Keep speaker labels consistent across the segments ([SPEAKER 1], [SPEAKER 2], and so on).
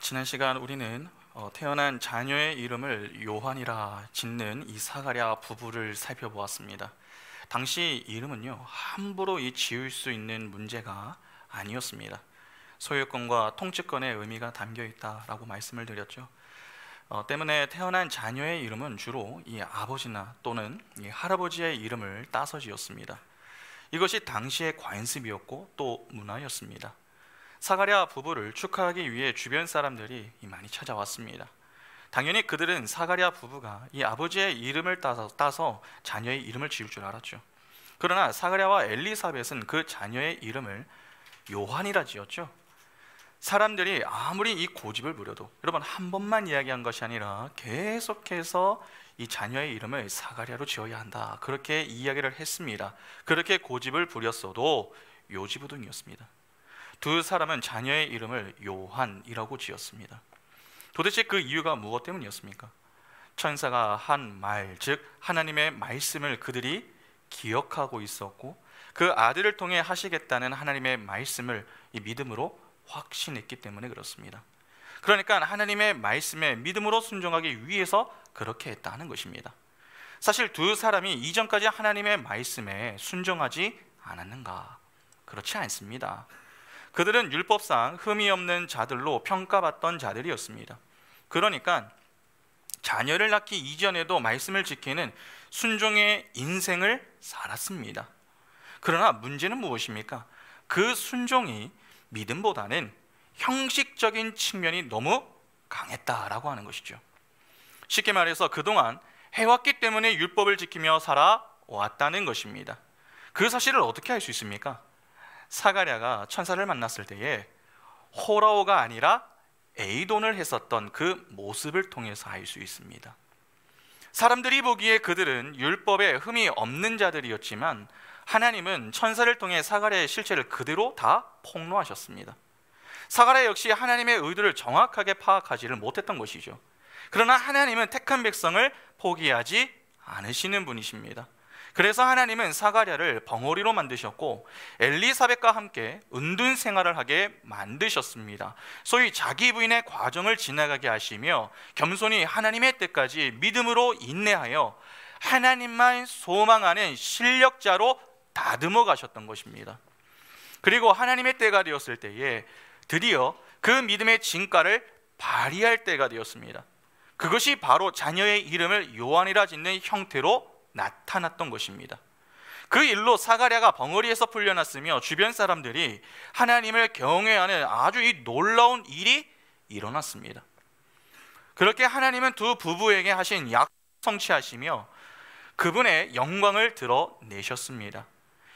[SPEAKER 1] 지난 시간 우리는 태어난 자녀의 이름을 요한이라 짓는 이 사가랴 부부를 살펴보았습니다. 당시 이름은요, 함부로 지을 수 있는 문제가 아니었습니다. 소유권과 통치권의 의미가 담겨 있다라고 말씀을 드렸죠. 때문에 태어난 자녀의 이름은 주로 이 아버지나 또는 이 할아버지의 이름을 따서 지었습니다. 이것이 당시의 관습이었고 또 문화였습니다. 사가랴 부부를 축하하기 위해 주변 사람들이 많이 찾아왔습니다. 당연히 그들은 사가랴 부부가 이 아버지의 이름을 따서 자녀의 이름을 지을 줄 알았죠. 그러나 사가랴와 엘리사벳은 그 자녀의 이름을 요한이라 지었죠. 사람들이 아무리 이 고집을 부려도, 여러분, 한 번만 이야기한 것이 아니라 계속해서 이 자녀의 이름을 사가랴로 지어야 한다, 그렇게 이야기를 했습니다. 그렇게 고집을 부렸어도 요지부동이었습니다. 두 사람은 자녀의 이름을 요한이라고 지었습니다. 도대체 그 이유가 무엇 때문이었습니까? 천사가 한 말, 즉 하나님의 말씀을 그들이 기억하고 있었고, 그 아들을 통해 하시겠다는 하나님의 말씀을 이 믿음으로 확신했기 때문에 그렇습니다. 그러니까 하나님의 말씀에 믿음으로 순종하기 위해서 그렇게 했다는 것입니다. 사실 두 사람이 이전까지 하나님의 말씀에 순종하지 않았는가? 그렇지 않습니다. 그들은 율법상 흠이 없는 자들로 평가받던 자들이었습니다. 그러니까 자녀를 낳기 이전에도 말씀을 지키는 순종의 인생을 살았습니다. 그러나 문제는 무엇입니까? 그 순종이 믿음보다는 형식적인 측면이 너무 강했다라고 하는 것이죠. 쉽게 말해서 그동안 해왔기 때문에 율법을 지키며 살아왔다는 것입니다. 그 사실을 어떻게 알 수 있습니까? 사가랴가 천사를 만났을 때에 호라오가 아니라 에이돈을 했었던 그 모습을 통해서 알 수 있습니다. 사람들이 보기에 그들은 율법에 흠이 없는 자들이었지만 하나님은 천사를 통해 사가랴의 실체를 그대로 다 폭로하셨습니다. 사가랴 역시 하나님의 의도를 정확하게 파악하지를 못했던 것이죠. 그러나 하나님은 택한 백성을 포기하지 않으시는 분이십니다. 그래서 하나님은 사가랴를 벙어리로 만드셨고 엘리사벳과 함께 은둔 생활을 하게 만드셨습니다. 소위 자기 부인의 과정을 지나가게 하시며 겸손히 하나님의 때까지 믿음으로 인내하여 하나님만 소망하는 실력자로 다듬어 가셨던 것입니다. 그리고 하나님의 때가 되었을 때에 드디어 그 믿음의 진가를 발휘할 때가 되었습니다. 그것이 바로 자녀의 이름을 요한이라 짓는 형태로 나타났던 것입니다. 그 일로 사가랴가 벙어리에서 풀려났으며 주변 사람들이 하나님을 경외하는 아주 놀라운 일이 일어났습니다. 그렇게 하나님은 두 부부에게 하신 약속 성취하시며 그분의 영광을 드러내셨습니다.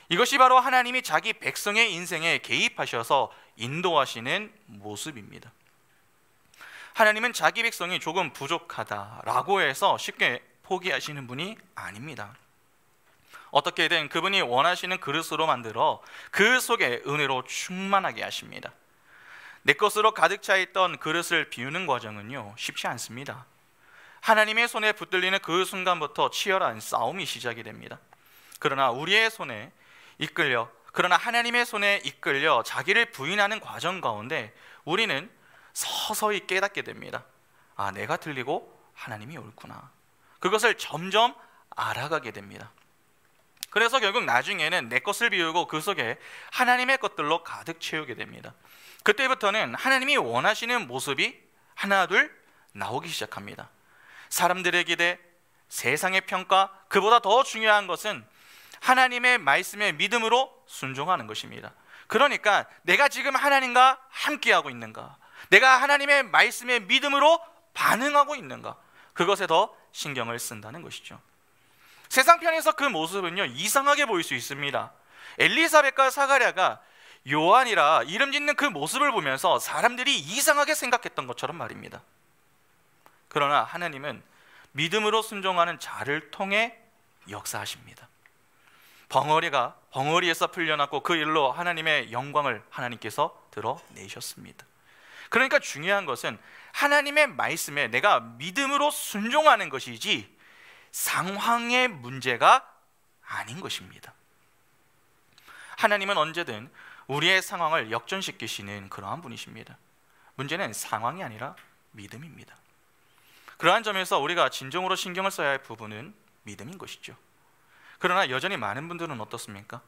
[SPEAKER 1] 이것이 바로 하나님이 자기 백성의 인생에 개입하셔서 인도하시는 모습입니다. 하나님은 자기 백성이 조금 부족하다라고 해서 쉽게 포기하시는 분이 아닙니다. 어떻게든 그분이 원하시는 그릇으로 만들어 그 속에 은혜로 충만하게 하십니다. 내 것으로 가득 차 있던 그릇을 비우는 과정은요, 쉽지 않습니다. 하나님의 손에 붙들리는 그 순간부터 치열한 싸움이 시작이 됩니다. 그러나 하나님의 손에 이끌려 자기를 부인하는 과정 가운데 우리는 서서히 깨닫게 됩니다. 아, 내가 틀리고 하나님이 옳구나. 그것을 점점 알아가게 됩니다. 그래서 결국 나중에는 내 것을 비우고 그 속에 하나님의 것들로 가득 채우게 됩니다. 그때부터는 하나님이 원하시는 모습이 하나둘 나오기 시작합니다. 사람들의 기대, 세상의 평가, 그보다 더 중요한 것은 하나님의 말씀에 믿음으로 순종하는 것입니다. 그러니까 내가 지금 하나님과 함께하고 있는가, 내가 하나님의 말씀에 믿음으로 반응하고 있는가, 그것에 더 신경을 쓴다는 것이죠. 세상 편에서 그 모습은요, 이상하게 보일 수 있습니다. 엘리사벳과 사가랴가 요한이라 이름 짓는 그 모습을 보면서 사람들이 이상하게 생각했던 것처럼 말입니다. 그러나 하나님은 믿음으로 순종하는 자를 통해 역사하십니다. 벙어리에서 풀려났고 그 일로 하나님의 영광을 하나님께서 드러내셨습니다. 그러니까 중요한 것은 하나님의 말씀에 내가 믿음으로 순종하는 것이지 상황의 문제가 아닌 것입니다. 하나님은 언제든 우리의 상황을 역전시키시는 그러한 분이십니다. 문제는 상황이 아니라 믿음입니다. 그러한 점에서 우리가 진정으로 신경을 써야 할 부분은 믿음인 것이죠. 그러나 여전히 많은 분들은 어떻습니까?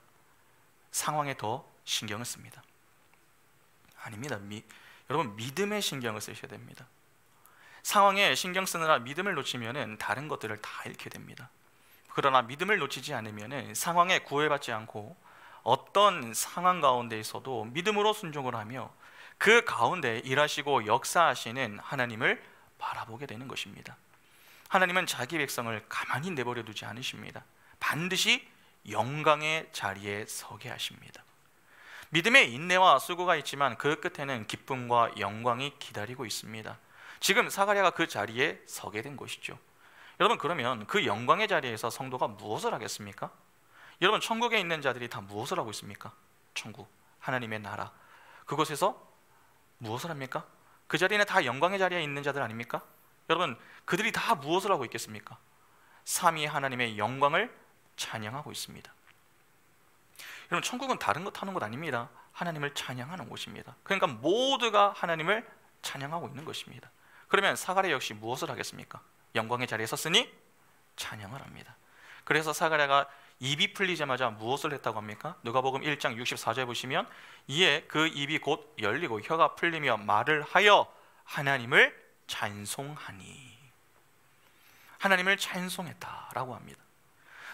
[SPEAKER 1] 상황에 더 신경을 씁니다. 아닙니다. 여러분, 믿음에 신경을 쓰셔야 됩니다. 상황에 신경 쓰느라 믿음을 놓치면 다른 것들을 다 잃게 됩니다. 그러나 믿음을 놓치지 않으면 상황에 구애받지 않고 어떤 상황 가운데 있어도 믿음으로 순종을 하며 그 가운데 일하시고 역사하시는 하나님을 바라보게 되는 것입니다. 하나님은 자기 백성을 가만히 내버려 두지 않으십니다. 반드시 영광의 자리에 서게 하십니다. 믿음에 인내와 수고가 있지만 그 끝에는 기쁨과 영광이 기다리고 있습니다. 지금 사가랴가 그 자리에 서게 된 것이죠. 여러분, 그러면 그 영광의 자리에서 성도가 무엇을 하겠습니까? 여러분, 천국에 있는 자들이 다 무엇을 하고 있습니까? 천국, 하나님의 나라, 그곳에서 무엇을 합니까? 그 자리는 다 영광의 자리에 있는 자들 아닙니까? 여러분, 그들이 다 무엇을 하고 있겠습니까? 삼위 하나님의 영광을 찬양하고 있습니다. 여러분, 천국은 다른 것 하는 곳 아닙니다. 하나님을 찬양하는 곳입니다. 그러니까 모두가 하나님을 찬양하고 있는 것입니다. 그러면 사가랴 역시 무엇을 하겠습니까? 영광의 자리에 섰으니 찬양을 합니다. 그래서 사가랴가 입이 풀리자마자 무엇을 했다고 합니까? 누가복음 1장 64절에 보시면 이에 그 입이 곧 열리고 혀가 풀리며 말을 하여 하나님을 찬송하니, 하나님을 찬송했다라고 합니다.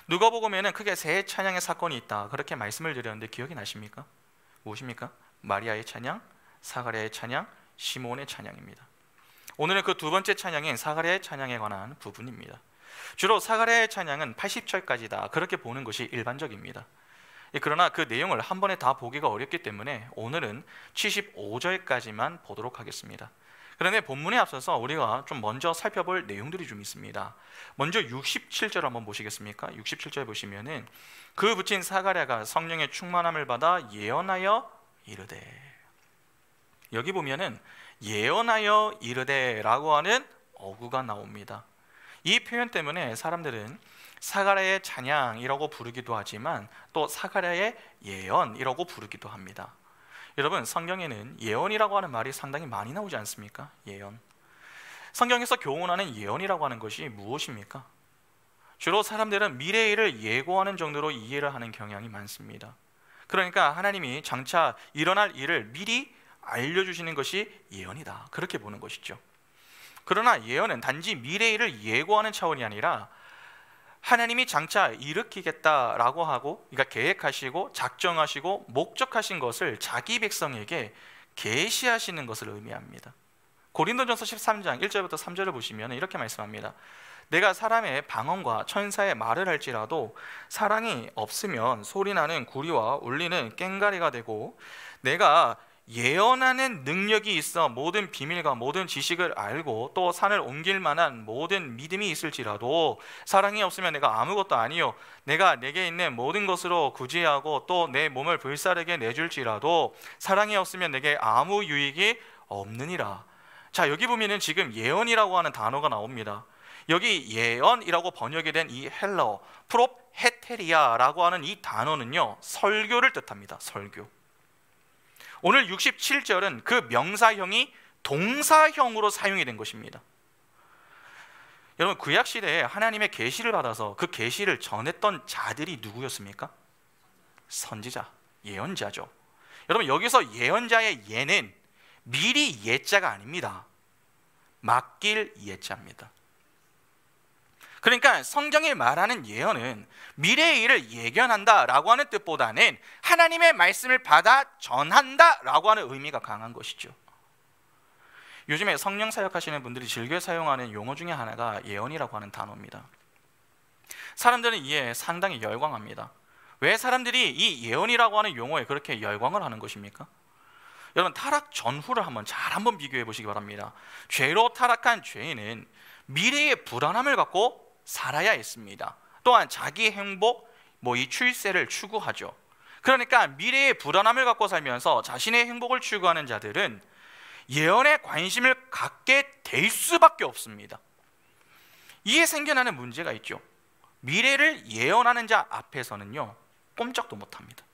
[SPEAKER 1] 누가복음에는 크게 세 찬양의 사건이 있다, 그렇게 말씀을 드렸는데 기억이 나십니까? 무엇입니까? 마리아의 찬양, 사가랴의 찬양, 시몬의 찬양입니다. 오늘은 그 두 번째 찬양인 사가랴의 찬양에 관한 부분입니다. 주로 사가랴의 찬양은 80절까지다, 그렇게 보는 것이 일반적입니다. 그러나 그 내용을 한 번에 다 보기가 어렵기 때문에 오늘은 75절까지만 보도록 하겠습니다. 그런데 본문에 앞서서 우리가 좀 먼저 살펴볼 내용들이 좀 있습니다. 먼저 67절 한번 보시겠습니까? 67절 보시면은 그 붙인 사가랴가 성령의 충만함을 받아 예언하여 이르되, 여기 보면은 예언하여 이르되라고 하는 어구가 나옵니다. 이 표현 때문에 사람들은 사가랴의 찬양이라고 부르기도 하지만 또 사가랴의 예언이라고 부르기도 합니다. 여러분, 성경에는 예언이라고 하는 말이 상당히 많이 나오지 않습니까? 예언. 성경에서 교훈하는 예언이라고 하는 것이 무엇입니까? 주로 사람들은 미래의 일을 예고하는 정도로 이해를 하는 경향이 많습니다. 그러니까 하나님이 장차 일어날 일을 미리 알려주시는 것이 예언이다, 그렇게 보는 것이죠. 그러나 예언은 단지 미래의 일을 예고하는 차원이 아니라 하나님이 장차 일으키겠다라고 하고, 그러니까 계획하시고 작정하시고 목적하신 것을 자기 백성에게 계시하시는 것을 의미합니다. 고린도전서 13장 1절부터 3절을 보시면 이렇게 말씀합니다. 내가 사람의 방언과 천사의 말을 할지라도 사랑이 없으면 소리나는 구리와 울리는 꽹과리가 되고, 내가 예언하는 능력이 있어 모든 비밀과 모든 지식을 알고 또 산을 옮길 만한 모든 믿음이 있을지라도 사랑이 없으면 내가 아무것도 아니요, 내가 내게 있는 모든 것으로 구제하고 또 내 몸을 불사르게 내줄지라도 사랑이 없으면 내게 아무 유익이 없느니라. 자, 여기 보면은 지금 예언이라고 하는 단어가 나옵니다. 여기 예언이라고 번역이 된 이 헬러 프롭헤테리아라고 하는 이 단어는요, 설교를 뜻합니다. 설교. 오늘 67절은 그 명사형이 동사형으로 사용이 된 것입니다. 여러분, 구약시대에 하나님의 계시를 받아서 그 계시를 전했던 자들이 누구였습니까? 선지자, 예언자죠. 여러분, 여기서 예언자의 예는 미리 예자가 아닙니다. 맡길 예자입니다. 그러니까 성경이 말하는 예언은 미래의 일을 예견한다라고 하는 뜻보다는 하나님의 말씀을 받아 전한다라고 하는 의미가 강한 것이죠. 요즘에 성령 사역하시는 분들이 즐겨 사용하는 용어 중에 하나가 예언이라고 하는 단어입니다. 사람들은 이에 상당히 열광합니다. 왜 사람들이 이 예언이라고 하는 용어에 그렇게 열광을 하는 것입니까? 여러분, 타락 전후를 한번 비교해 보시기 바랍니다. 죄로 타락한 죄인은 미래의 불안함을 갖고 살아야 했습니다. 또한 자기 행복, 이 출세를 추구하죠. 그러니까 미래의 불안함을 갖고 살면서 자신의 행복을 추구하는 자들은 예언에 관심을 갖게 될 수밖에 없습니다. 이에 생겨나는 문제가 있죠. 미래를 예언하는 자 앞에서는요, 꼼짝도 못합니다.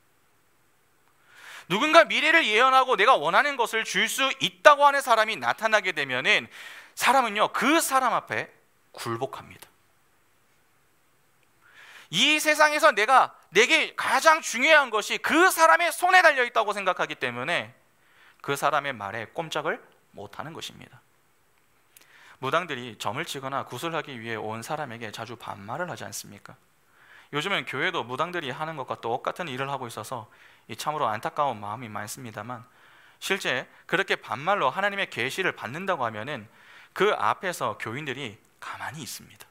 [SPEAKER 1] 누군가 미래를 예언하고 내가 원하는 것을 줄 수 있다고 하는 사람이 나타나게 되면은 사람은요, 그 사람 앞에 굴복합니다. 이 세상에서 내게 가장 중요한 것이 그 사람의 손에 달려 있다고 생각하기 때문에 그 사람의 말에 꼼짝을 못하는 것입니다. 무당들이 점을 치거나 구슬하기 위해 온 사람에게 자주 반말을 하지 않습니까? 요즘은 교회도 무당들이 하는 것과 똑같은 일을 하고 있어서 참으로 안타까운 마음이 많습니다만, 실제 그렇게 반말로 하나님의 계시를 받는다고 하면은 그 앞에서 교인들이 가만히 있습니다.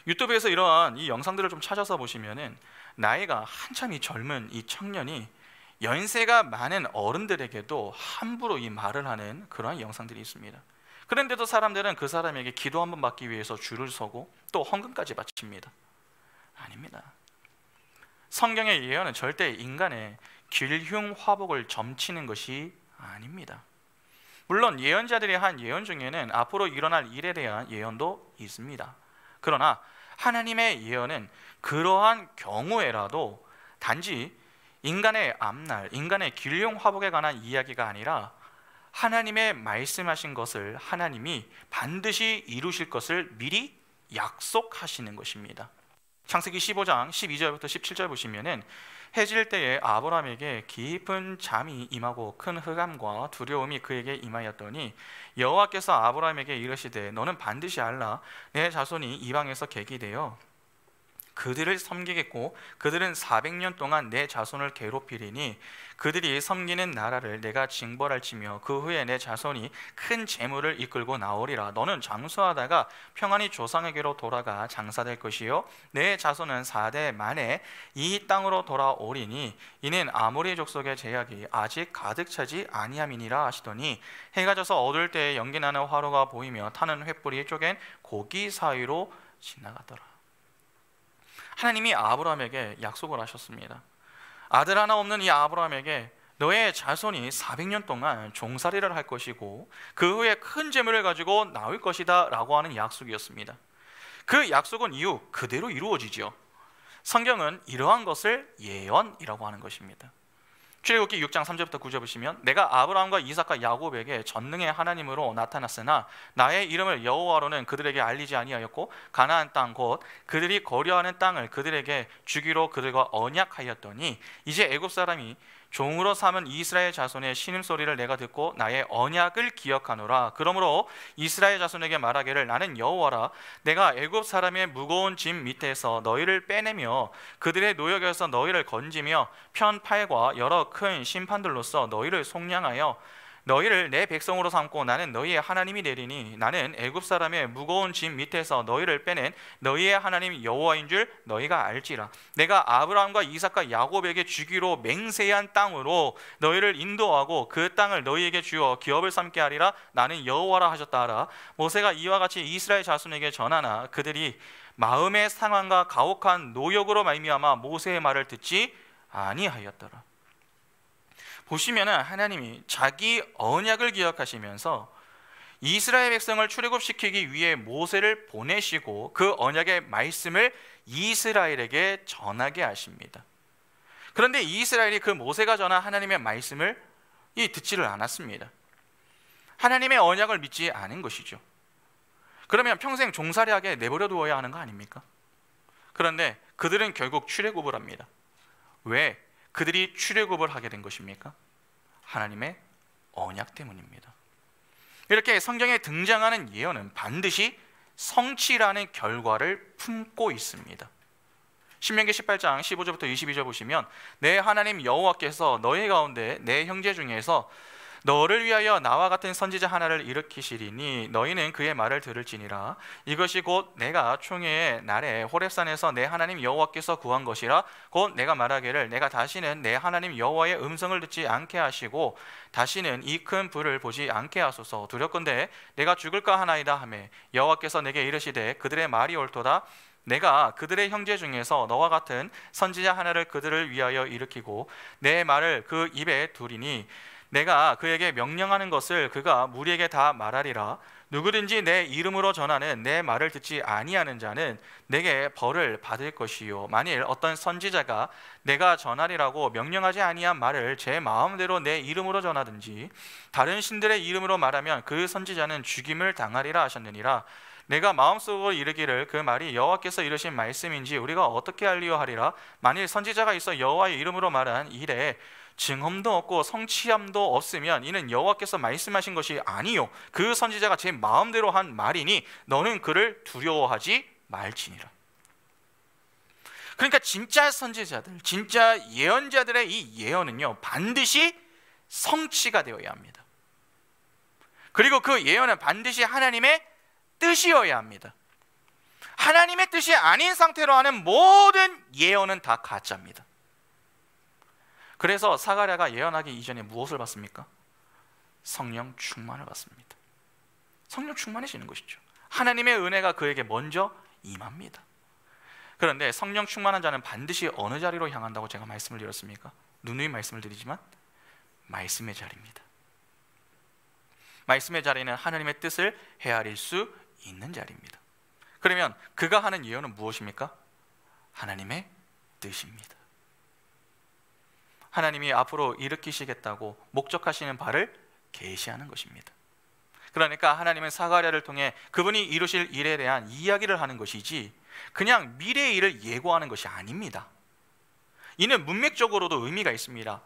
[SPEAKER 1] 유튜브에서 이러한 이 영상들을 좀 찾아서 보시면은 나이가 한참이 젊은 이 청년이 연세가 많은 어른들에게도 함부로 이 말을 하는 그러한 영상들이 있습니다. 그런데도 사람들은 그 사람에게 기도 한번 받기 위해서 줄을 서고 또 헌금까지 바칩니다. 아닙니다. 성경의 예언은 절대 인간의 길흉화복을 점치는 것이 아닙니다. 물론 예언자들이 한 예언 중에는 앞으로 일어날 일에 대한 예언도 있습니다. 그러나 하나님의 예언은 그러한 경우에라도 단지 인간의 앞날, 인간의 길흉화복에 관한 이야기가 아니라 하나님의 말씀하신 것을 하나님이 반드시 이루실 것을 미리 약속하시는 것입니다. 창세기 15장 12절부터 17절 보시면은 해질 때에 아브라함에게 깊은 잠이 임하고 큰 흑암과 두려움이 그에게 임하였더니 여호와께서 아브라함에게 이르시되 너는 반드시 알라 내 자손이 이방에서 객이 되어 그들을 섬기겠고 그들은 400년 동안 내 자손을 괴롭히리니 그들이 섬기는 나라를 내가 징벌할지며 그 후에 내 자손이 큰 재물을 이끌고 나오리라. 너는 장수하다가 평안히 조상에게로 돌아가 장사될 것이요 내 자손은 4대 만에 이 땅으로 돌아오리니 이는 아모리 족속의 제약이 아직 가득 차지 아니함이니라 하시더니 해가 져서 어두울 때에 연기나는 화로가 보이며 타는 횃불이 쪼갠 고기 사이로 지나가더라. 하나님이 아브라함에게 약속을 하셨습니다. 아들 하나 없는 이 아브라함에게 너의 자손이 400년 동안 종살이를 할 것이고 그 후에 큰 재물을 가지고 나올 것이다 라고 하는 약속이었습니다. 그 약속은 이후 그대로 이루어지죠. 성경은 이러한 것을 예언이라고 하는 것입니다. 출애굽기 6장 3절부터 9절 보시면 내가 아브라함과 이삭과 야곱에게 전능의 하나님으로 나타났으나 나의 이름을 여호와로는 그들에게 알리지 아니하였고 가나안 땅 곧 그들이 거류하는 땅을 그들에게 주기로 그들과 언약하였더니 이제 애굽 사람이 종으로 삼은 이스라엘 자손의 신음소리를 내가 듣고 나의 언약을 기억하노라. 그러므로 이스라엘 자손에게 말하기를 나는 여호와라. 내가 애굽 사람의 무거운 짐 밑에서 너희를 빼내며 그들의 노역에서 너희를 건지며 편팔과 여러 큰 심판들로서 너희를 속량하여 너희를 내 백성으로 삼고 나는 너희의 하나님이 되리니 나는 애굽 사람의 무거운 짐 밑에서 너희를 빼낸 너희의 하나님 여호와인 줄 너희가 알지라. 내가 아브라함과 이삭과 야곱에게 주기로 맹세한 땅으로 너희를 인도하고 그 땅을 너희에게 주어 기업을 삼게 하리라. 나는 여호와라 하셨다 하라. 모세가 이와 같이 이스라엘 자손에게 전하나 그들이 마음의 상황과 가혹한 노역으로 말미암아 모세의 말을 듣지 아니하였더라. 보시면은 하나님이 자기 언약을 기억하시면서 이스라엘 백성을 출애굽시키기 위해 모세를 보내시고 그 언약의 말씀을 이스라엘에게 전하게 하십니다. 그런데 이스라엘이 그 모세가 전한 하나님의 말씀을 듣지를 않았습니다. 하나님의 언약을 믿지 않은 것이죠. 그러면 평생 종살이하게 내버려 두어야 하는 거 아닙니까? 그런데 그들은 결국 출애굽을 합니다. 왜 그들이 출애굽을 하게 된 것입니까? 하나님의 언약 때문입니다. 이렇게 성경에 등장하는 예언은 반드시 성취라는 결과를 품고 있습니다. 신명기 18장 15절부터 22절 보시면 내 하나님 여호와께서 너희 가운데 내 형제 중에서 너를 위하여 나와 같은 선지자 하나를 일으키시리니 너희는 그의 말을 들을지니라. 이것이 곧 내가 총회의 날에 호렙산에서 내 하나님 여호와께서 구한 것이라. 곧 내가 말하기를 내가 다시는 내 하나님 여호와의 음성을 듣지 않게 하시고 다시는 이 큰 불을 보지 않게 하소서. 두렵건대 내가 죽을까 하나이다 하매 여호와께서 내게 이르시되 그들의 말이 옳도다. 내가 그들의 형제 중에서 너와 같은 선지자 하나를 그들을 위하여 일으키고 내 말을 그 입에 두리니 내가 그에게 명령하는 것을 그가 무리에게 다 말하리라. 누구든지 내 이름으로 전하는 내 말을 듣지 아니하는 자는 내게 벌을 받을 것이요, 만일 어떤 선지자가 내가 전하리라고 명령하지 아니한 말을 제 마음대로 내 이름으로 전하든지 다른 신들의 이름으로 말하면 그 선지자는 죽임을 당하리라 하셨느니라. 내가 마음속으로 이르기를 그 말이 여호와께서 이르신 말씀인지 우리가 어떻게 알리요 하리라. 만일 선지자가 있어 여호와의 이름으로 말한 이래 증언도 없고 성취함도 없으면 이는 여호와께서 말씀하신 것이 아니요 그 선지자가 제 마음대로 한 말이니 너는 그를 두려워하지 말지니라. 그러니까 진짜 선지자들, 진짜 예언자들의 이 예언은요, 반드시 성취가 되어야 합니다. 그리고 그 예언은 반드시 하나님의 뜻이어야 합니다. 하나님의 뜻이 아닌 상태로 하는 모든 예언은 다 가짜입니다. 그래서 사가랴가 예언하기 이전에 무엇을 받습니까? 성령 충만을 받습니다. 성령 충만해지는 것이죠. 하나님의 은혜가 그에게 먼저 임합니다. 그런데 성령 충만한 자는 반드시 어느 자리로 향한다고 제가 말씀을 드렸습니까? 누누이 말씀을 드리지만 말씀의 자리입니다. 말씀의 자리는 하나님의 뜻을 헤아릴 수 있는 자리입니다. 그러면 그가 하는 예언은 무엇입니까? 하나님의 뜻입니다. 하나님이 앞으로 일으키시겠다고 목적하시는 바를 계시하는 것입니다. 그러니까 하나님은 사가랴를 통해 그분이 이루실 일에 대한 이야기를 하는 것이지 그냥 미래의 일을 예고하는 것이 아닙니다. 이는 문맥적으로도 의미가 있습니다.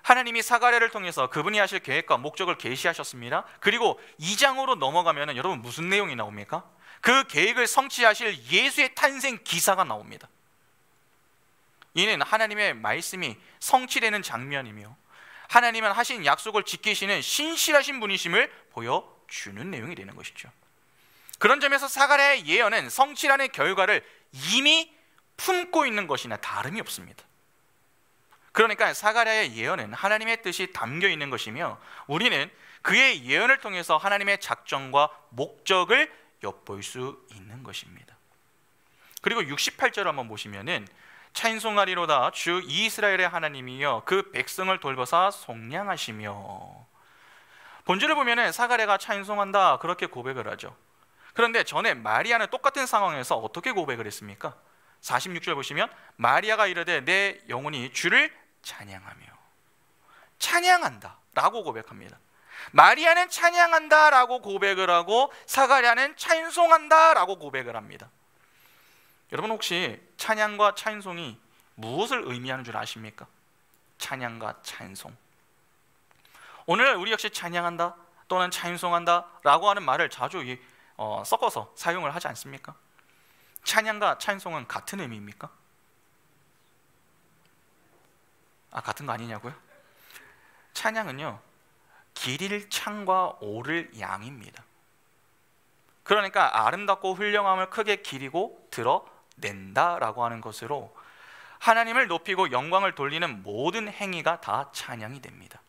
[SPEAKER 1] 하나님이 사가랴를 통해서 그분이 하실 계획과 목적을 계시하셨습니다. 그리고 2장으로 넘어가면 여러분 무슨 내용이 나옵니까? 그 계획을 성취하실 예수의 탄생 기사가 나옵니다. 이는 하나님의 말씀이 성취되는 장면이며 하나님은 하신 약속을 지키시는 신실하신 분이심을 보여주는 내용이 되는 것이죠. 그런 점에서 사가랴의 예언은 성취라는 결과를 이미 품고 있는 것이나 다름이 없습니다. 그러니까 사가랴의 예언은 하나님의 뜻이 담겨 있는 것이며 우리는 그의 예언을 통해서 하나님의 작정과 목적을 엿볼 수 있는 것입니다. 그리고 68절 한번 보시면은 찬송하리로다 주 이스라엘의 하나님이여 그 백성을 돌보사 속량하시며. 본절을 보면은 사가랴가 찬송한다 그렇게 고백을 하죠. 그런데 전에 마리아는 똑같은 상황에서 어떻게 고백을 했습니까? 46절 보시면 마리아가 이르되 내 영혼이 주를 찬양하며. 찬양한다 라고 고백합니다. 마리아는 찬양한다 라고 고백을 하고 사가랴는 찬송한다 라고 고백을 합니다. 여러분 혹시 찬양과 찬송이 무엇을 의미하는 줄 아십니까? 찬양과 찬송. 오늘 우리 역시 찬양한다 또는 찬송한다 라고 하는 말을 자주 섞어서 사용을 하지 않습니까? 찬양과 찬송은 같은 의미입니까? 같은 거 아니냐고요? 찬양은요 길일 창과 오를 양입니다. 그러니까 아름답고 훌륭함을 크게 기리고 드러낸다라고 하는 것으로 하나님을 높이고 영광을 돌리는 모든 행위가 다 찬양이 됩니다.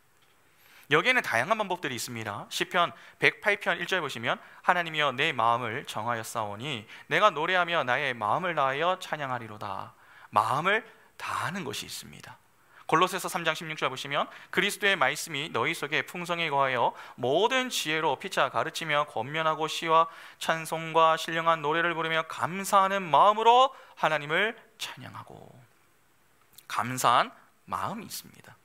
[SPEAKER 1] 여기에는 다양한 방법들이 있습니다. 시편 108편 1절 보시면 하나님이여 내 마음을 정하였사오니 내가 노래하며 나의 마음을 다하여 찬양하리로다. 마음을 다하는 것이 있습니다. 골로새서 3장 16절 보시면 그리스도의 말씀이 너희 속에 풍성히 거하여 모든 지혜로 피차 가르치며 권면하고 시와 찬송과 신령한 노래를 부르며 감사하는 마음으로 하나님을 찬양하고. 감사한 마음이 있습니다.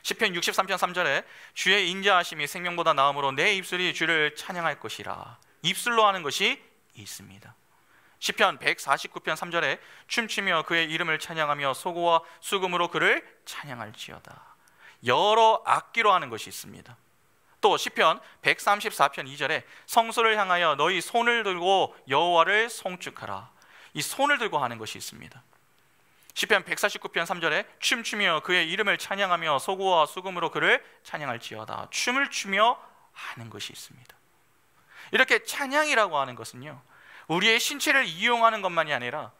[SPEAKER 1] 시편 63편 3절에 주의 인자하심이 생명보다 나음으로 내 입술이 주를 찬양할 것이라. 입술로 하는 것이 있습니다. 시편 149편 3절에 춤추며 그의 이름을 찬양하며 소고와 수금으로 그를 찬양할지어다. 여러 악기로 하는 것이 있습니다. 또 시편 134편 2절에 성소를 향하여 너희 손을 들고 여호와를 송축하라. 이 손을 들고 하는 것이 있습니다. 시편 149편 3절에 춤추며 그의 이름을 찬양하며 소고와 수금으로 그를 찬양할지어다. 춤을 추며 하는 것이 있습니다. 이렇게 찬양이라고 하는 것은요 우리의 신체를 이용하는 것만이 아니라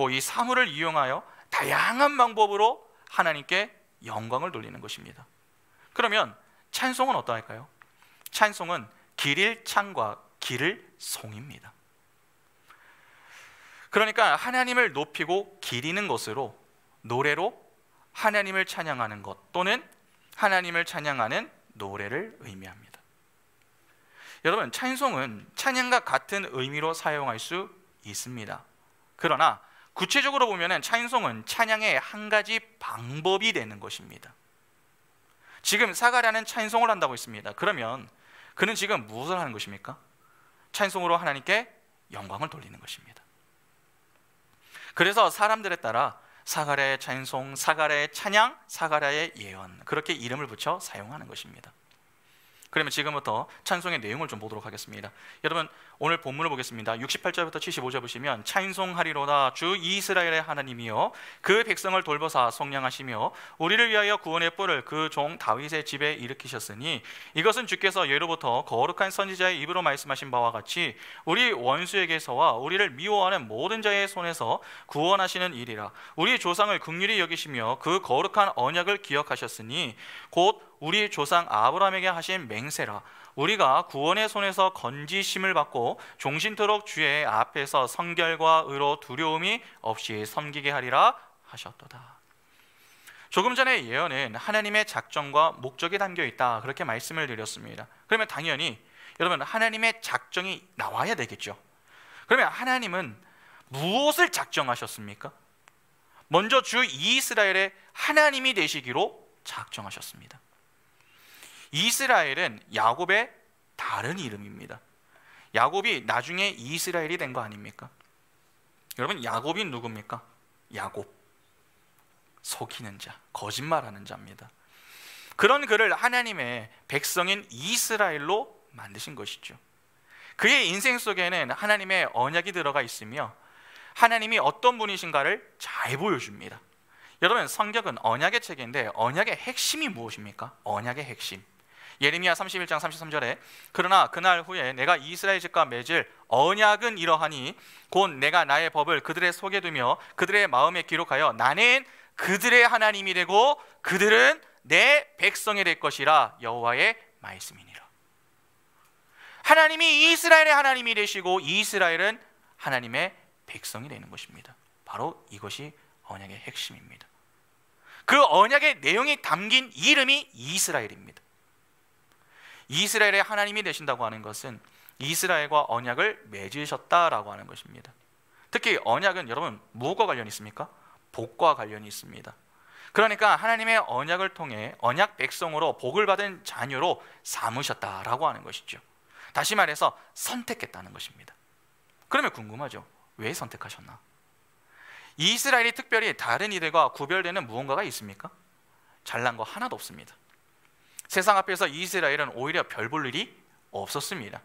[SPEAKER 1] 이 사물을 이용하여 다양한 방법으로 하나님께 영광을 돌리는 것입니다. 그러면 찬송은 어떠할까요? 찬송은 기릴 창과 기를 송입니다. 그러니까 하나님을 높이고 기리는 것으로 노래로 하나님을 찬양하는 것 또는 하나님을 찬양하는 노래를 의미합니다. 여러분, 찬송은 찬양과 같은 의미로 사용할 수 있습니다. 그러나 구체적으로 보면 찬송은 찬양의 한 가지 방법이 되는 것입니다. 지금 사가랴는 찬송을 한다고 했습니다. 그러면 그는 지금 무엇을 하는 것입니까? 찬송으로 하나님께 영광을 돌리는 것입니다. 그래서 사람들에 따라 사가랴의 찬송, 사가랴의 찬양, 사가랴의 예언, 그렇게 이름을 붙여 사용하는 것입니다. 그러면 지금부터 찬송의 내용을 좀 보도록 하겠습니다. 여러분, 오늘 본문을 보겠습니다. 68절부터 75절 보시면 찬송하리로다 주 이스라엘의 하나님이여 그 백성을 돌보사 속량하시며 우리를 위하여 구원의 뿔을 그 종 다윗의 집에 일으키셨으니 이것은 주께서 예로부터 거룩한 선지자의 입으로 말씀하신 바와 같이 우리 원수에게서와 우리를 미워하는 모든 자의 손에서 구원하시는 일이라. 우리 조상을 긍휼히 여기시며 그 거룩한 언약을 기억하셨으니 곧 우리 조상 아브라함에게 하신 맹세라. 우리가 구원의 손에서 건지심을 받고 종신토록 주의 앞에서 성결과 의로 두려움이 없이 섬기게 하리라 하셨도다. 조금 전에 예언은 하나님의 작정과 목적이 담겨 있다, 그렇게 말씀을 드렸습니다. 그러면 당연히 여러분, 하나님의 작정이 나와야 되겠죠. 그러면 하나님은 무엇을 작정하셨습니까? 먼저 주 이스라엘의 하나님이 되시기로 작정하셨습니다. 이스라엘은 야곱의 다른 이름입니다. 야곱이 나중에 이스라엘이 된 거 아닙니까? 여러분, 야곱이 누굽니까? 야곱, 속이는 자, 거짓말하는 자입니다. 그런 그를 하나님의 백성인 이스라엘로 만드신 것이죠. 그의 인생 속에는 하나님의 언약이 들어가 있으며 하나님이 어떤 분이신가를 잘 보여줍니다. 여러분, 성경은 언약의 책인데 언약의 핵심이 무엇입니까? 언약의 핵심, 예레미야 31장 33절에 그러나 그날 후에 내가 이스라엘 집과 맺을 언약은 이러하니 곧 내가 나의 법을 그들의 속에 두며 그들의 마음에 기록하여 나는 그들의 하나님이 되고 그들은 내 백성이 될 것이라 여호와의 말씀이니라. 하나님이 이스라엘의 하나님이 되시고 이스라엘은 하나님의 백성이 되는 것입니다. 바로 이것이 언약의 핵심입니다. 그 언약의 내용이 담긴 이름이 이스라엘입니다. 이스라엘의 하나님이 되신다고 하는 것은 이스라엘과 언약을 맺으셨다라고 하는 것입니다. 특히 언약은 여러분 무엇과 관련이 있습니까? 복과 관련이 있습니다. 그러니까 하나님의 언약을 통해 언약 백성으로 복을 받은 자녀로 삼으셨다라고 하는 것이죠. 다시 말해서 선택했다는 것입니다. 그러면 궁금하죠. 왜 선택하셨나? 이스라엘이 특별히 다른 이들과 구별되는 무언가가 있습니까? 잘난 거 하나도 없습니다. 세상 앞에서 이스라엘은 오히려 별 볼 일이 없었습니다.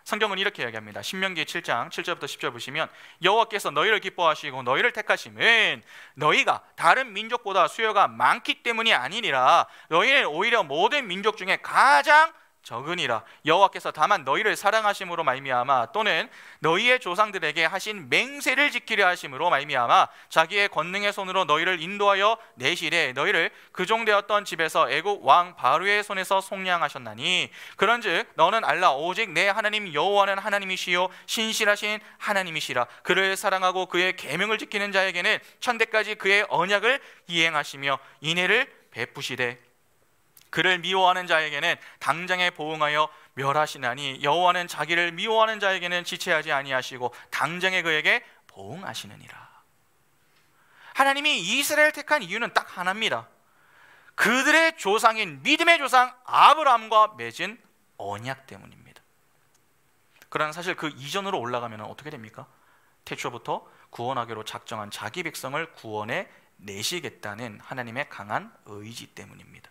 [SPEAKER 1] 성경은 이렇게 이야기합니다. 신명기 7장 7절부터 10절 보시면 여호와께서 너희를 기뻐하시고 너희를 택하심은 너희가 다른 민족보다 수요가 많기 때문이 아니니라. 너희는 오히려 모든 민족 중에 가장 적으니라. 여호와께서 다만 너희를 사랑하심으로 말미암아 또는 너희의 조상들에게 하신 맹세를 지키려 하심으로 말미암아 자기의 권능의 손으로 너희를 인도하여 내시되 너희를 그종되었던 집에서 애국 왕 바로의 손에서 속량하셨나니 그런즉 너는 알라 오직 내 하나님 여호와는 하나님이시요 신실하신 하나님이시라. 그를 사랑하고 그의 계명을 지키는 자에게는 천대까지 그의 언약을 이행하시며 인애를 베푸시되 그를 미워하는 자에게는 당장에 보응하여 멸하시나니 여호와는 자기를 미워하는 자에게는 지체하지 아니하시고 당장에 그에게 보응하시느니라. 하나님이 이스라엘 택한 이유는 딱 하나입니다. 그들의 조상인 믿음의 조상 아브라함과 맺은 언약 때문입니다. 그러나 사실 그 이전으로 올라가면 어떻게 됩니까? 태초부터 구원하기로 작정한 자기 백성을 구원해 내시겠다는 하나님의 강한 의지 때문입니다.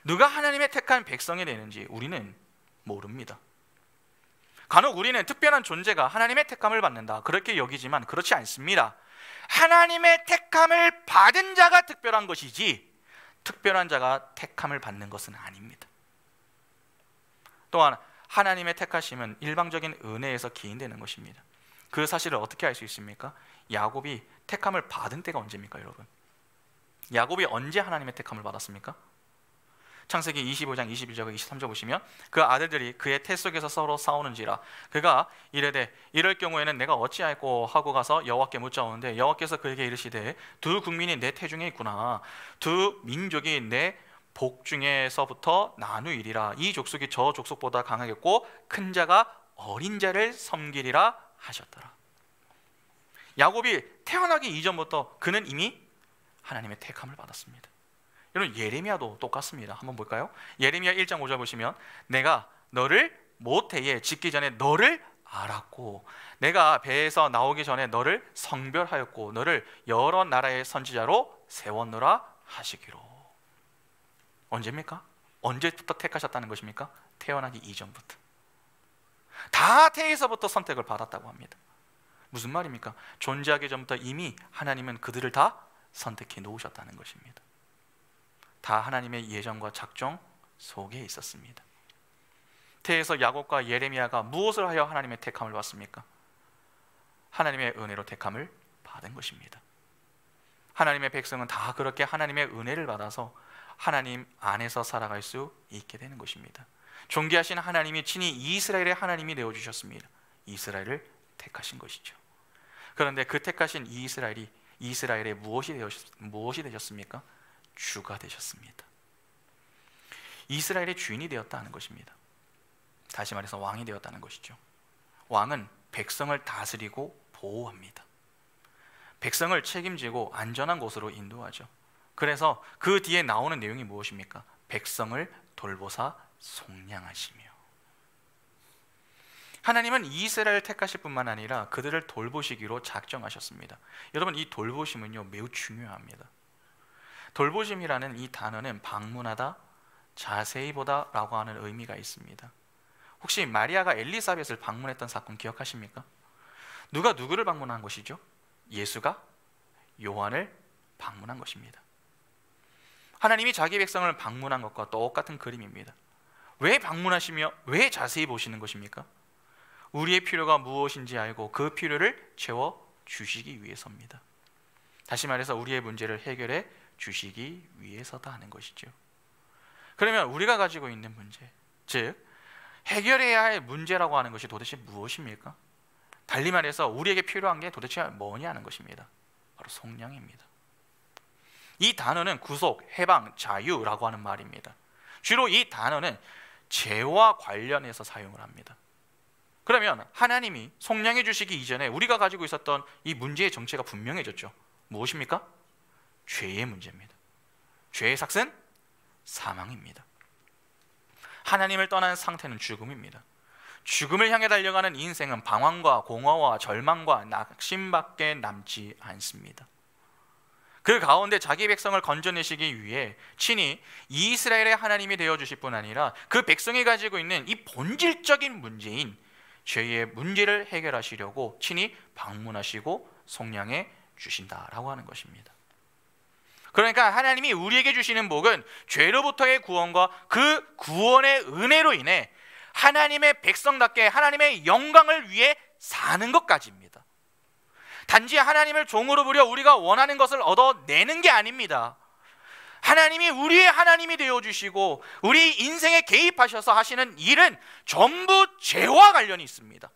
[SPEAKER 1] 누가 하나님의 택한 백성이 되는지 우리는 모릅니다. 간혹 우리는 특별한 존재가 하나님의 택함을 받는다 그렇게 여기지만 그렇지 않습니다. 하나님의 택함을 받은 자가 특별한 것이지 특별한 자가 택함을 받는 것은 아닙니다. 또한 하나님의 택하심은 일방적인 은혜에서 기인되는 것입니다. 그 사실을 어떻게 알 수 있습니까? 야곱이 택함을 받은 때가 언제입니까, 여러분? 야곱이 언제 하나님의 택함을 받았습니까? 창세기 25장 21절과 23절 보시면 그 아들들이 그의 태 속에서 서로 싸우는지라 그가 이르되 이럴 경우에는 내가 어찌할꼬 하고 가서 여호와께 묻자오는데 여호와께서 그에게 이르시되 두 국민이 내 태중에 있구나 두 민족이 내 복 중에서부터 나누이리라. 이 족속이 저 족속보다 강하겠고 큰 자가 어린 자를 섬기리라 하셨더라. 야곱이 태어나기 이전부터 그는 이미 하나님의 택함을 받았습니다. 여러분, 예레미야도 똑같습니다. 한번 볼까요? 예레미야 1장 5절 보시면 내가 너를 모태에 짓기 전에 너를 알았고 내가 배에서 나오기 전에 너를 성별하였고 너를 여러 나라의 선지자로 세웠노라 하시기로. 언제입니까? 언제부터 택하셨다는 것입니까? 태어나기 이전부터. 다 태에서부터 선택을 받았다고 합니다. 무슨 말입니까? 존재하기 전부터 이미 하나님은 그들을 다 선택해 놓으셨다는 것입니다. 다 하나님의 예정과 작정 속에 있었습니다. 태에서 야곱과 예레미야가 무엇을 하여 하나님의 택함을 받습니까? 하나님의 은혜로 택함을 받은 것입니다. 하나님의 백성은 다 그렇게 하나님의 은혜를 받아서 하나님 안에서 살아갈 수 있게 되는 것입니다. 존귀하신 하나님이 친히 이스라엘의 하나님이 되어주셨습니다. 이스라엘을 택하신 것이죠. 그런데 그 택하신 이스라엘의 무엇이 되셨습니까? 주가 되셨습니다. 이스라엘의 주인이 되었다는 것입니다. 다시 말해서 왕이 되었다는 것이죠. 왕은 백성을 다스리고 보호합니다. 백성을 책임지고 안전한 곳으로 인도하죠. 그래서 그 뒤에 나오는 내용이 무엇입니까? 백성을 돌보사 속량하시며. 하나님은 이스라엘을 택하실 뿐만 아니라 그들을 돌보시기로 작정하셨습니다. 여러분, 이 돌보심은요 매우 중요합니다. 돌보심이라는 이 단어는 방문하다, 자세히 보다 라고 하는 의미가 있습니다. 혹시 마리아가 엘리사벳을 방문했던 사건 기억하십니까? 누가 누구를 방문한 것이죠? 예수가 요한을 방문한 것입니다. 하나님이 자기 백성을 방문한 것과 똑같은 그림입니다. 왜 방문하시며 왜 자세히 보시는 것입니까? 우리의 필요가 무엇인지 알고 그 필요를 채워주시기 위해서입니다. 다시 말해서 우리의 문제를 해결해 주시기 위해서다 하는 것이죠. 그러면 우리가 가지고 있는 문제, 즉 해결해야 할 문제라고 하는 것이 도대체 무엇입니까? 달리 말해서 우리에게 필요한 게 도대체 뭐냐는 것입니다. 바로 속량입니다. 이 단어는 구속, 해방, 자유라고 하는 말입니다. 주로 이 단어는 죄와 관련해서 사용을 합니다. 그러면 하나님이 속량해 주시기 이전에 우리가 가지고 있었던 이 문제의 정체가 분명해졌죠. 무엇입니까? 죄의 문제입니다. 죄의 삭은 사망입니다. 하나님을 떠난 상태는 죽음입니다. 죽음을 향해 달려가는 인생은 방황과 공허와 절망과 낙심밖에 남지 않습니다. 그 가운데 자기 백성을 건져내시기 위해 친히 이스라엘의 하나님이 되어주실 뿐 아니라 그 백성이 가지고 있는 이 본질적인 문제인 죄의 문제를 해결하시려고 친히 방문하시고 속량해 주신다라고 하는 것입니다. 그러니까 하나님이 우리에게 주시는 복은 죄로부터의 구원과 그 구원의 은혜로 인해 하나님의 백성답게 하나님의 영광을 위해 사는 것까지입니다. 단지 하나님을 종으로 부려 우리가 원하는 것을 얻어내는 게 아닙니다. 하나님이 우리의 하나님이 되어주시고 우리 인생에 개입하셔서 하시는 일은 전부 죄와 관련이 있습니다.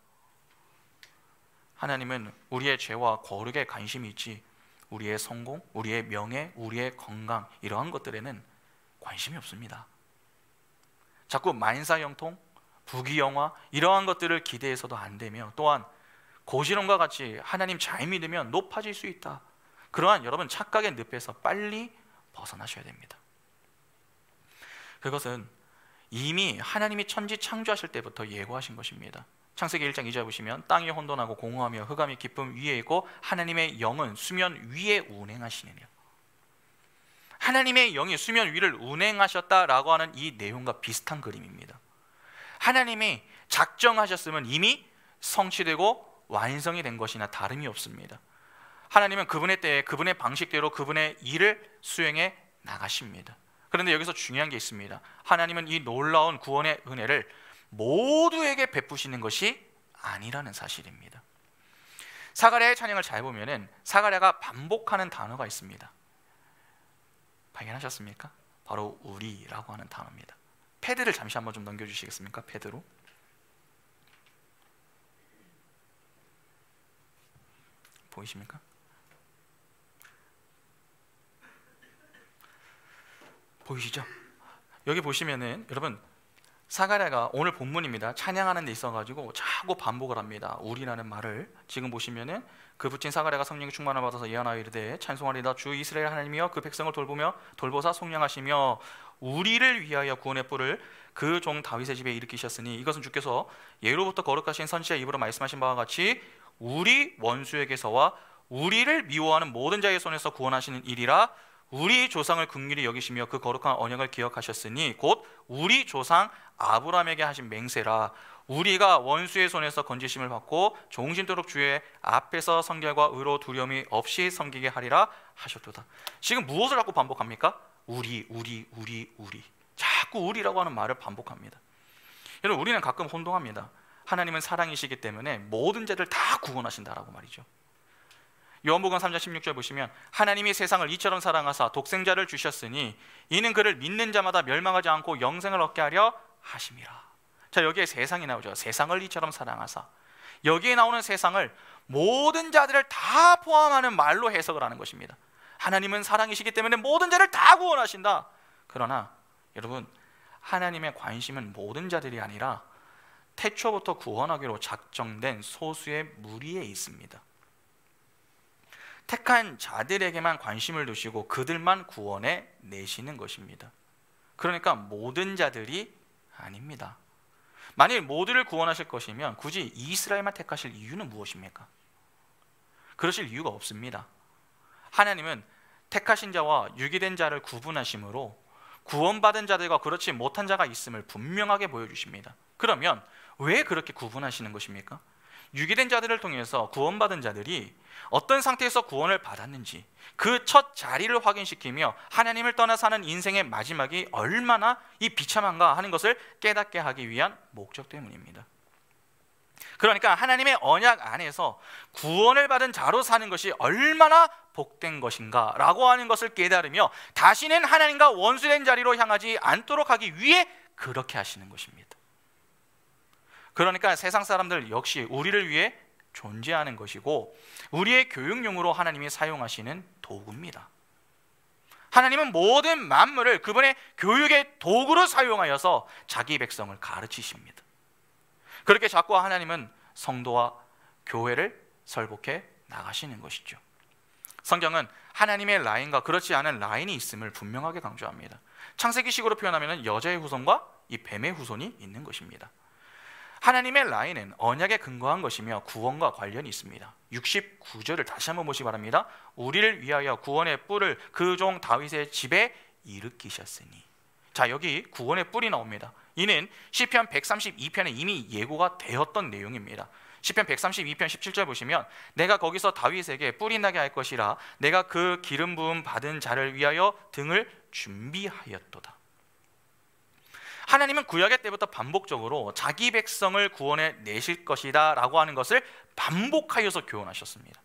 [SPEAKER 1] 하나님은 우리의 죄와 거룩에 관심이 있지 우리의 성공, 우리의 명예, 우리의 건강 이러한 것들에는 관심이 없습니다. 자꾸 만사형통, 부귀영화 이러한 것들을 기대해서도 안 되며 또한 고시론과 같이 하나님 잘 믿으면 높아질 수 있다. 그러한 여러분 착각의 늪에서 빨리 벗어나셔야 됩니다. 그것은 이미 하나님이 천지 창조하실 때부터 예고하신 것입니다. 창세기 1장 2절 보시면 땅이 혼돈하고 공허하며 흑암이 깊음 위에 있고 하나님의 영은 수면 위에 운행하시느냐. 하나님의 영이 수면 위를 운행하셨다라고 하는 이 내용과 비슷한 그림입니다. 하나님이 작정하셨으면 이미 성취되고 완성이 된 것이나 다름이 없습니다. 하나님은 그분의 때에 그분의 방식대로 그분의 일을 수행해 나가십니다. 그런데 여기서 중요한 게 있습니다. 하나님은 이 놀라운 구원의 은혜를 모두에게 베푸시는 것이 아니라는 사실입니다. 사가랴의 찬양을 잘 보면은 사가랴가 반복하는 단어가 있습니다. 발견하셨습니까? 바로 우리라고 하는 단어입니다. 패드를 잠시 한번 좀 넘겨주시겠습니까? 패드로. 보이십니까? 보이시죠? 여기 보시면은 여러분 사가랴가 오늘 본문입니다. 찬양하는 데 있어가지고 자꾸 반복을 합니다. 우리라는 말을. 지금 보시면은 그 붙인 사가랴가 성령의 충만을 받아서 예언하여 이르되 찬송하리다 주 이스라엘 하나님이여 그 백성을 돌보사 속량하시며 우리를 위하여 구원의 뿔을 그 종 다윗의 집에 일으키셨으니 이것은 주께서 예로부터 거룩하신 선지자의 입으로 말씀하신 바와 같이 우리 원수에게서와 우리를 미워하는 모든 자의 손에서 구원하시는 일이라. 우리 조상을 긍휼히 여기시며 그 거룩한 언약을 기억하셨으니 곧 우리 조상 아브라함에게 하신 맹세라. 우리가 원수의 손에서 건지심을 받고 종신토록 주의 앞에서 성결과 의로 두려움이 없이 섬기게 하리라 하셨도다. 지금 무엇을 자꾸 반복합니까? 우리. 자꾸 우리라고 하는 말을 반복합니다. 여러분 우리는 가끔 혼동합니다. 하나님은 사랑이시기 때문에 모든 자들 다 구원하신다라고 말이죠. 요한복음 3장 16절 보시면 하나님이 세상을 이처럼 사랑하사 독생자를 주셨으니 이는 그를 믿는 자마다 멸망하지 않고 영생을 얻게 하려 하심이라. 자, 여기에 세상이 나오죠. 세상을 이처럼 사랑하사. 여기에 나오는 세상을 모든 자들을 다 포함하는 말로 해석을 하는 것입니다. 하나님은 사랑이시기 때문에 모든 자를 다 구원하신다. 그러나 여러분 하나님의 관심은 모든 자들이 아니라 태초부터 구원하기로 작정된 소수의 무리에 있습니다. 택한 자들에게만 관심을 두시고 그들만 구원해 내시는 것입니다. 그러니까 모든 자들이 아닙니다. 만일 모두를 구원하실 것이면 굳이 이스라엘만 택하실 이유는 무엇입니까? 그러실 이유가 없습니다. 하나님은 택하신 자와 유기된 자를 구분하심으로 구원받은 자들과 그렇지 못한 자가 있음을 분명하게 보여주십니다. 그러면 왜 그렇게 구분하시는 것입니까? 유기된 자들을 통해서 구원받은 자들이 어떤 상태에서 구원을 받았는지 그 첫 자리를 확인시키며 하나님을 떠나 사는 인생의 마지막이 얼마나 이 비참한가 하는 것을 깨닫게 하기 위한 목적 때문입니다. 그러니까 하나님의 언약 안에서 구원을 받은 자로 사는 것이 얼마나 복된 것인가 라고 하는 것을 깨달으며 다시는 하나님과 원수된 자리로 향하지 않도록 하기 위해 그렇게 하시는 것입니다. 그러니까 세상 사람들 역시 우리를 위해 존재하는 것이고 우리의 교육용으로 하나님이 사용하시는 도구입니다. 하나님은 모든 만물을 그분의 교육의 도구로 사용하여서 자기 백성을 가르치십니다. 그렇게 자꾸 하나님은 성도와 교회를 설복해 나가시는 것이죠. 성경은 하나님의 라인과 그렇지 않은 라인이 있음을 분명하게 강조합니다. 창세기식으로 표현하면 여자의 후손과 이 뱀의 후손이 있는 것입니다. 하나님의 라인은 언약에 근거한 것이며 구원과 관련이 있습니다. 69절을 다시 한번 보시기 바랍니다. 우리를 위하여 구원의 뿔을 그 종 다윗의 집에 일으키셨으니. 자, 여기 구원의 뿔이 나옵니다. 이는 시편 132편에 이미 예고가 되었던 내용입니다. 시편 132편 17절 보시면 내가 거기서 다윗에게 뿔이 나게 할 것이라 내가 그 기름 부음 받은 자를 위하여 등을 준비하였도다. 하나님은 구약의 때부터 반복적으로 자기 백성을 구원해 내실 것이다 라고 하는 것을 반복하여서 교훈하셨습니다.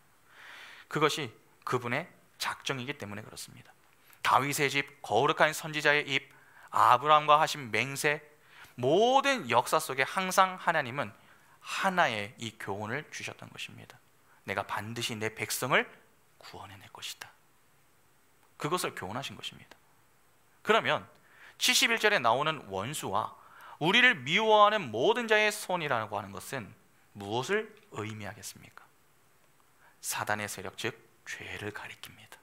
[SPEAKER 1] 그것이 그분의 작정이기 때문에 그렇습니다. 다윗의 집, 거룩한 선지자의 입, 아브라함과 하신 맹세, 모든 역사 속에 항상 하나님은 하나의 이 교훈을 주셨던 것입니다. 내가 반드시 내 백성을 구원해낼 것이다. 그것을 교훈하신 것입니다. 그러면 71절에 나오는 원수와 우리를 미워하는 모든 자의 손이라고 하는 것은 무엇을 의미하겠습니까? 사단의 세력, 즉 죄를 가리킵니다.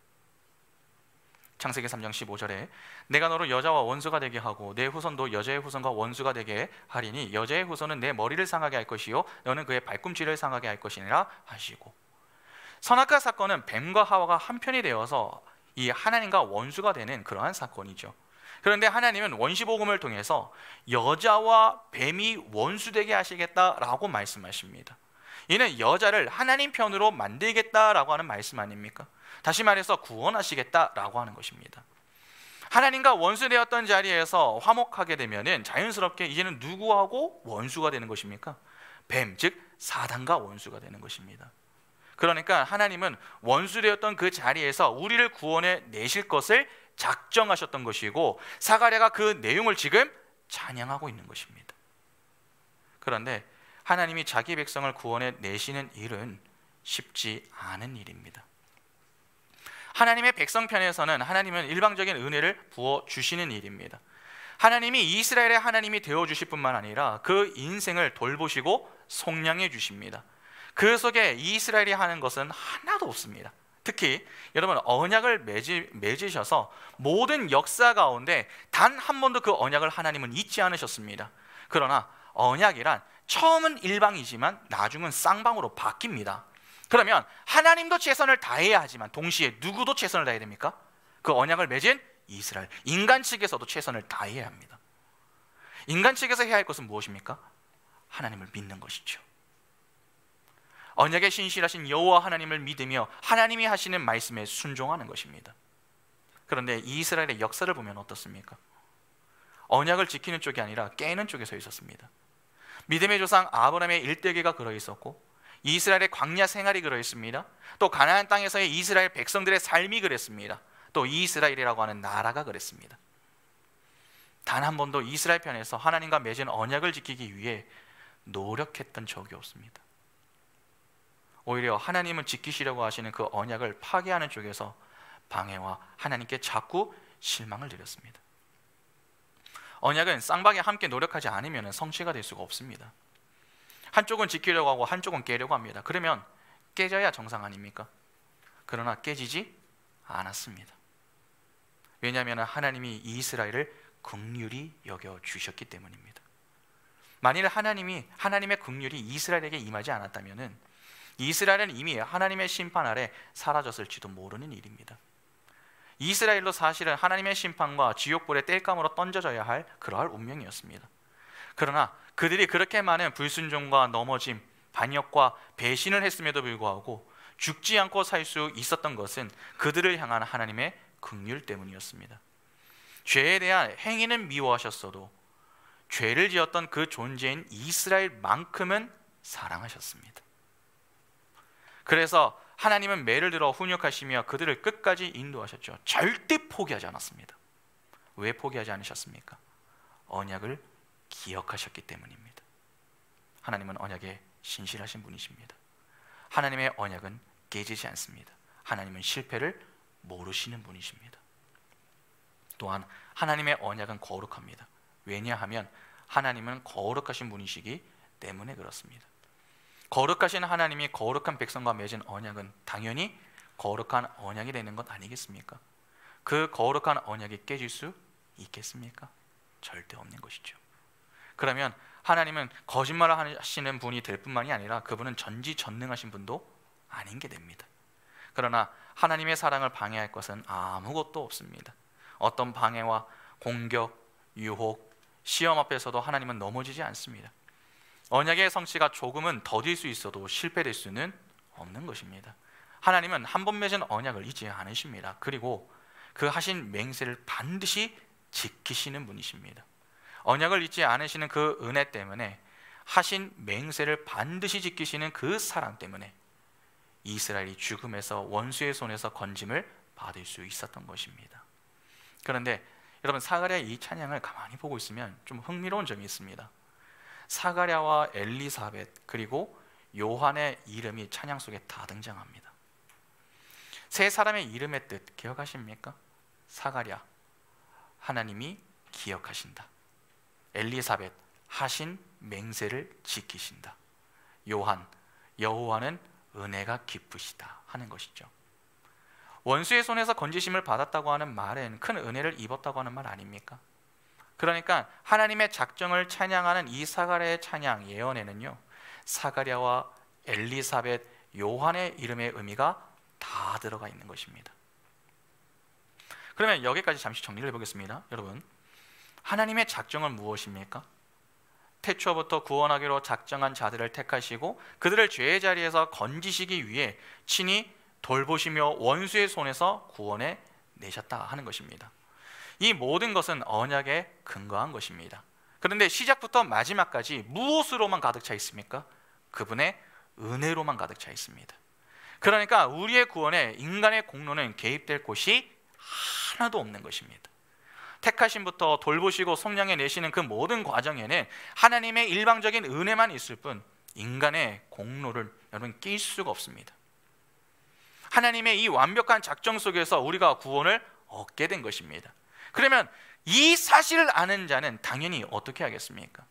[SPEAKER 1] 창세기 3장 15절에 내가 너로 여자와 원수가 되게 하고 내 후손도 여자의 후손과 원수가 되게 하리니 여자의 후손은 내 머리를 상하게 할 것이요 너는 그의 발꿈치를 상하게 할 것이니라 하시고, 선악과 사건은 뱀과 하와가 한편이 되어서 이 하나님과 원수가 되는 그러한 사건이죠. 그런데 하나님은 원시복음을 통해서 여자와 뱀이 원수되게 하시겠다라고 말씀하십니다. 이는 여자를 하나님 편으로 만들겠다라고 하는 말씀 아닙니까? 다시 말해서 구원하시겠다라고 하는 것입니다. 하나님과 원수되었던 자리에서 화목하게 되면은 자연스럽게 이제는 누구하고 원수가 되는 것입니까? 뱀, 즉 사단과 원수가 되는 것입니다. 그러니까 하나님은 원수되었던 그 자리에서 우리를 구원해 내실 것을 작정하셨던 것이고 사가랴가 그 내용을 지금 찬양하고 있는 것입니다. 그런데 하나님이 자기 백성을 구원해 내시는 일은 쉽지 않은 일입니다. 하나님의 백성 편에서는 하나님은 일방적인 은혜를 부어 주시는 일입니다. 하나님이 이스라엘의 하나님이 되어주실 뿐만 아니라 그 인생을 돌보시고 속량해 주십니다. 그 속에 이스라엘이 하는 것은 하나도 없습니다. 특히 여러분, 언약을 맺으셔서 모든 역사 가운데 단 한 번도 그 언약을 하나님은 잊지 않으셨습니다. 그러나 언약이란 처음은 일방이지만 나중은 쌍방으로 바뀝니다. 그러면 하나님도 최선을 다해야 하지만 동시에 누구도 최선을 다해야 됩니까? 그 언약을 맺은 이스라엘, 인간 측에서도 최선을 다해야 합니다. 인간 측에서 해야 할 것은 무엇입니까? 하나님을 믿는 것이죠. 언약에 신실하신 여호와 하나님을 믿으며 하나님이 하시는 말씀에 순종하는 것입니다. 그런데 이스라엘의 역사를 보면 어떻습니까? 언약을 지키는 쪽이 아니라 깨는 쪽에 서 있었습니다. 믿음의 조상 아브라함의 일대기가 그러 있었고, 이스라엘의 광야 생활이 그러 있습니다. 또 가나안 땅에서의 이스라엘 백성들의 삶이 그랬습니다. 또 이스라엘이라고 하는 나라가 그랬습니다. 단 한 번도 이스라엘 편에서 하나님과 맺은 언약을 지키기 위해 노력했던 적이 없습니다. 오히려 하나님은 지키시려고 하시는 그 언약을 파괴하는 쪽에서 방해와 하나님께 자꾸 실망을 드렸습니다. 언약은 쌍방이 함께 노력하지 않으면 성취가 될 수가 없습니다. 한쪽은 지키려고 하고 한쪽은 깨려고 합니다. 그러면 깨져야 정상 아닙니까? 그러나 깨지지 않았습니다. 왜냐하면 하나님이 이스라엘을 긍휼히 여겨주셨기 때문입니다. 만일 하나님의 긍휼이 이스라엘에게 임하지 않았다면 이스라엘은 이미 하나님의 심판 아래 사라졌을지도 모르는 일입니다. 이스라엘도 사실은 하나님의 심판과 지옥불의 땔감으로 던져져야 할 그러할 운명이었습니다. 그러나 그들이 그렇게 많은 불순종과 넘어짐, 반역과 배신을 했음에도 불구하고 죽지 않고 살 수 있었던 것은 그들을 향한 하나님의 긍휼 때문이었습니다. 죄에 대한 행위는 미워하셨어도 죄를 지었던 그 존재인 이스라엘만큼은 사랑하셨습니다. 그래서 하나님은 매를 들어 훈육하시며 그들을 끝까지 인도하셨죠. 절대 포기하지 않았습니다. 왜 포기하지 않으셨습니까? 언약을 기억하셨기 때문입니다. 하나님은 언약에 신실하신 분이십니다. 하나님의 언약은 깨지지 않습니다. 하나님은 실패를 모르시는 분이십니다. 또한 하나님의 언약은 거룩합니다. 왜냐하면 하나님은 거룩하신 분이시기 때문에 그렇습니다. 거룩하신 하나님이 거룩한 백성과 맺은 언약은 당연히 거룩한 언약이 되는 것 아니겠습니까? 그 거룩한 언약이 깨질 수 있겠습니까? 절대 없는 것이죠. 그러면 하나님은 거짓말을 하시는 분이 될 뿐만이 아니라 그분은 전지전능하신 분도 아닌 게 됩니다. 그러나 하나님의 사랑을 방해할 것은 아무것도 없습니다. 어떤 방해와 공격, 유혹, 시험 앞에서도 하나님은 넘어지지 않습니다. 언약의 성취가 조금은 더딜 수 있어도 실패될 수는 없는 것입니다. 하나님은 한 번 맺은 언약을 잊지 않으십니다. 그리고 그 하신 맹세를 반드시 지키시는 분이십니다. 언약을 잊지 않으시는 그 은혜 때문에, 하신 맹세를 반드시 지키시는 그 사랑 때문에 이스라엘이 죽음에서 원수의 손에서 건짐을 받을 수 있었던 것입니다. 그런데 여러분, 사가랴의 이 찬양을 가만히 보고 있으면 좀 흥미로운 점이 있습니다. 사가랴와 엘리사벳 그리고 요한의 이름이 찬양 속에 다 등장합니다. 세 사람의 이름의 뜻 기억하십니까? 사가랴, 하나님이 기억하신다. 엘리사벳, 하신 맹세를 지키신다. 요한, 여호와는 은혜가 깊으시다 하는 것이죠. 원수의 손에서 건지심을 받았다고 하는 말은 큰 은혜를 입었다고 하는 말 아닙니까? 그러니까 하나님의 작정을 찬양하는 이 사가랴의 찬양 예언에는요, 사가랴와 엘리사벳, 요한의 이름의 의미가 다 들어가 있는 것입니다. 그러면 여기까지 잠시 정리를 해보겠습니다. 여러분, 하나님의 작정은 무엇입니까? 태초부터 구원하기로 작정한 자들을 택하시고 그들을 죄의 자리에서 건지시기 위해 친히 돌보시며 원수의 손에서 구원해 내셨다 하는 것입니다. 이 모든 것은 언약에 근거한 것입니다. 그런데 시작부터 마지막까지 무엇으로만 가득 차 있습니까? 그분의 은혜로만 가득 차 있습니다. 그러니까 우리의 구원에 인간의 공로는 개입될 곳이 하나도 없는 것입니다. 택하심부터 돌보시고 속량해 내시는 그 모든 과정에는 하나님의 일방적인 은혜만 있을 뿐 인간의 공로를 여러분 낄 수가 없습니다. 하나님의 이 완벽한 작정 속에서 우리가 구원을 얻게 된 것입니다. 그러면 이 사실을 아는 자는 당연히 어떻게 하겠습니까?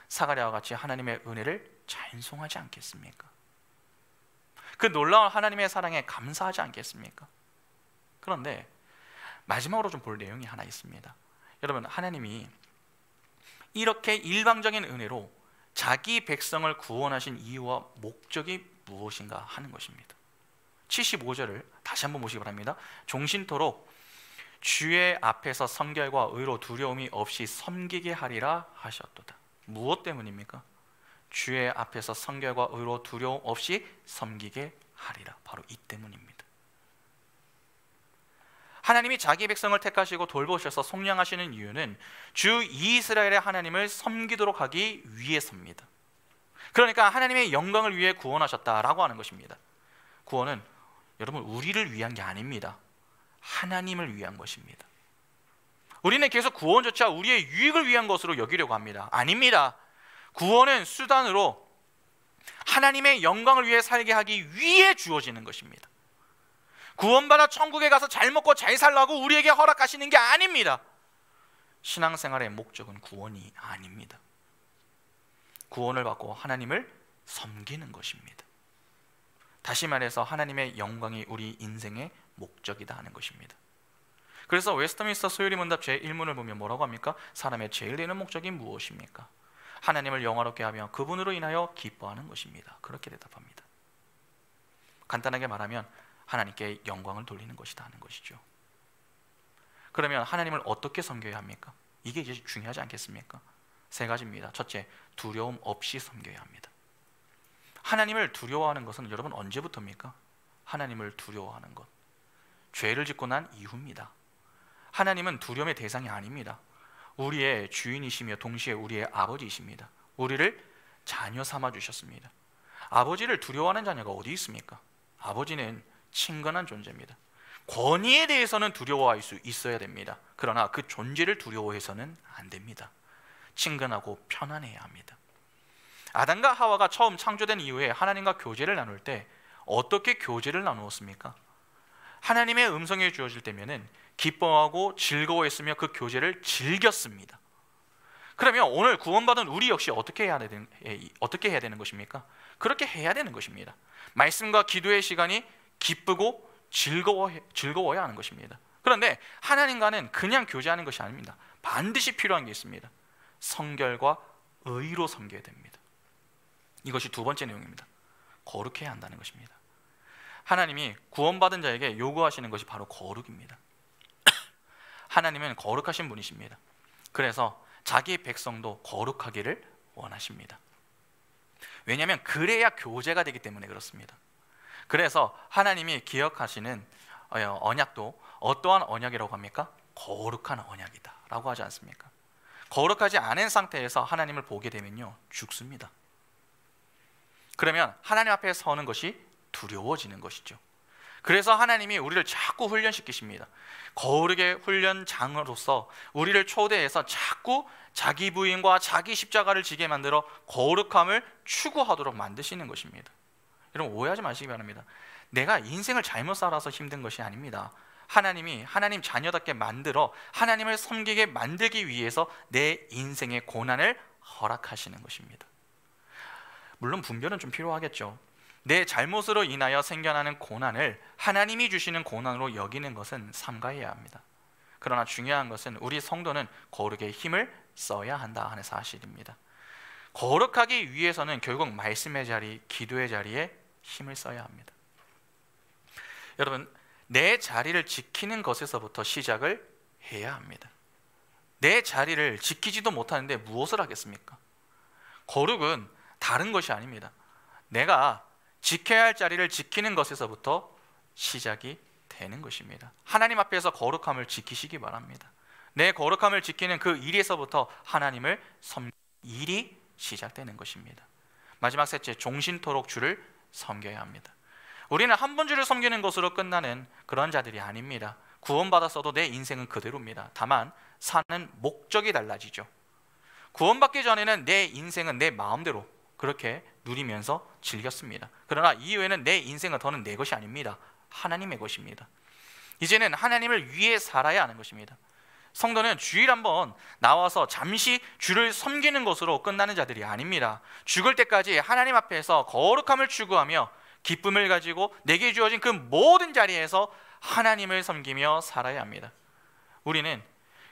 [SPEAKER 1] 사가랴와 같이 하나님의 은혜를 찬송하지 않겠습니까? 그 놀라운 하나님의 사랑에 감사하지 않겠습니까? 그런데 마지막으로 좀 볼 내용이 하나 있습니다. 여러분, 하나님이 이렇게 일방적인 은혜로 자기 백성을 구원하신 이유와 목적이 무엇인가 하는 것입니다. 75절을 다시 한번 보시기 바랍니다. 종신토록 주의 앞에서 성결과 의로 두려움이 없이 섬기게 하리라 하셨도다. 무엇 때문입니까? 주의 앞에서 성결과 의로 두려움 없이 섬기게 하리라. 바로 이 때문입니다. 하나님이 자기 백성을 택하시고 돌보셔서 속량하시는 이유는 주 이스라엘의 하나님을 섬기도록 하기 위해서입니다. 그러니까 하나님의 영광을 위해 구원하셨다라고 하는 것입니다. 구원은 여러분 우리를 위한 게 아닙니다. 하나님을 위한 것입니다. 우리는 계속 구원조차 우리의 유익을 위한 것으로 여기려고 합니다. 아닙니다. 구원은 수단으로 하나님의 영광을 위해 살게 하기 위해 주어지는 것입니다. 구원받아 천국에 가서 잘 먹고 잘 살라고 우리에게 허락하시는 게 아닙니다. 신앙생활의 목적은 구원이 아닙니다. 구원을 받고 하나님을 섬기는 것입니다. 다시 말해서 하나님의 영광이 우리 인생의 목적이다 하는 것입니다. 그래서 웨스트민스터 소요리 문답 제1문을 보면 뭐라고 합니까? 사람의 제일 되는 목적이 무엇입니까? 하나님을 영화롭게 하며 그분으로 인하여 기뻐하는 것입니다. 그렇게 대답합니다. 간단하게 말하면 하나님께 영광을 돌리는 것이다 하는 것이죠. 그러면 하나님을 어떻게 섬겨야 합니까? 이게 이제 중요하지 않겠습니까? 세 가지입니다. 첫째, 두려움 없이 섬겨야 합니다. 하나님을 두려워하는 것은 여러분 언제부터입니까? 하나님을 두려워하는 것, 죄를 짓고 난 이후입니다. 하나님은 두려움의 대상이 아닙니다. 우리의 주인이시며 동시에 우리의 아버지이십니다. 우리를 자녀 삼아 주셨습니다. 아버지를 두려워하는 자녀가 어디 있습니까? 아버지는 친근한 존재입니다. 권위에 대해서는 두려워할 수 있어야 됩니다. 그러나 그 존재를 두려워해서는 안 됩니다. 친근하고 편안해야 합니다. 아담과 하와가 처음 창조된 이후에 하나님과 교제를 나눌 때 어떻게 교제를 나누었습니까? 하나님의 음성이 주어질 때면은 기뻐하고 즐거워했으며 그 교제를 즐겼습니다. 그러면 오늘 구원받은 우리 역시 어떻게 해야 되는 것입니까? 그렇게 해야 되는 것입니다. 말씀과 기도의 시간이 기쁘고 즐거워야 하는 것입니다. 그런데 하나님과는 그냥 교제하는 것이 아닙니다. 반드시 필요한 게 있습니다. 성결과 의로 섬겨야 됩니다. 이것이 두 번째 내용입니다. 거룩해야 한다는 것입니다. 하나님이 구원받은 자에게 요구하시는 것이 바로 거룩입니다. 하나님은 거룩하신 분이십니다. 그래서 자기 백성도 거룩하기를 원하십니다. 왜냐하면 그래야 교제가 되기 때문에 그렇습니다. 그래서 하나님이 기억하시는 언약도 어떠한 언약이라고 합니까? 거룩한 언약이다 라고 하지 않습니까? 거룩하지 않은 상태에서 하나님을 보게 되면요 죽습니다. 그러면 하나님 앞에 서는 것이 두려워지는 것이죠. 그래서 하나님이 우리를 자꾸 훈련시키십니다. 거룩의 훈련장으로서 우리를 초대해서 자꾸 자기 부인과 자기 십자가를 지게 만들어 거룩함을 추구하도록 만드시는 것입니다. 여러분 오해하지 마시기 바랍니다. 내가 인생을 잘못 살아서 힘든 것이 아닙니다. 하나님이 하나님 자녀답게 만들어 하나님을 섬기게 만들기 위해서 내 인생의 고난을 허락하시는 것입니다. 물론 분별은 좀 필요하겠죠. 내 잘못으로 인하여 생겨나는 고난을 하나님이 주시는 고난으로 여기는 것은 삼가해야 합니다. 그러나 중요한 것은 우리 성도는 거룩의 힘을 써야 한다 하는 사실입니다. 거룩하기 위해서는 결국 말씀의 자리, 기도의 자리에 힘을 써야 합니다. 여러분, 내 자리를 지키는 것에서부터 시작을 해야 합니다. 내 자리를 지키지도 못하는데 무엇을 하겠습니까? 거룩은 다른 것이 아닙니다. 내가 지켜야 할 자리를 지키는 것에서부터 시작이 되는 것입니다. 하나님 앞에서 거룩함을 지키시기 바랍니다. 내 거룩함을 지키는 그 일에서부터 하나님을 섬기는 일이 시작되는 것입니다. 마지막 셋째, 종신토록 주를 섬겨야 합니다. 우리는 한 번 주를 섬기는 것으로 끝나는 그런 자들이 아닙니다. 구원받았어도 내 인생은 그대로입니다. 다만 사는 목적이 달라지죠. 구원받기 전에는 내 인생은 내 마음대로 그렇게 누리면서 즐겼습니다. 그러나 이후에는 내 인생은 더는 내 것이 아닙니다. 하나님의 것입니다. 이제는 하나님을 위해 살아야 하는 것입니다. 성도는 주일 한번 나와서 잠시 주를 섬기는 것으로 끝나는 자들이 아닙니다. 죽을 때까지 하나님 앞에서 거룩함을 추구하며 기쁨을 가지고 내게 주어진 그 모든 자리에서 하나님을 섬기며 살아야 합니다. 우리는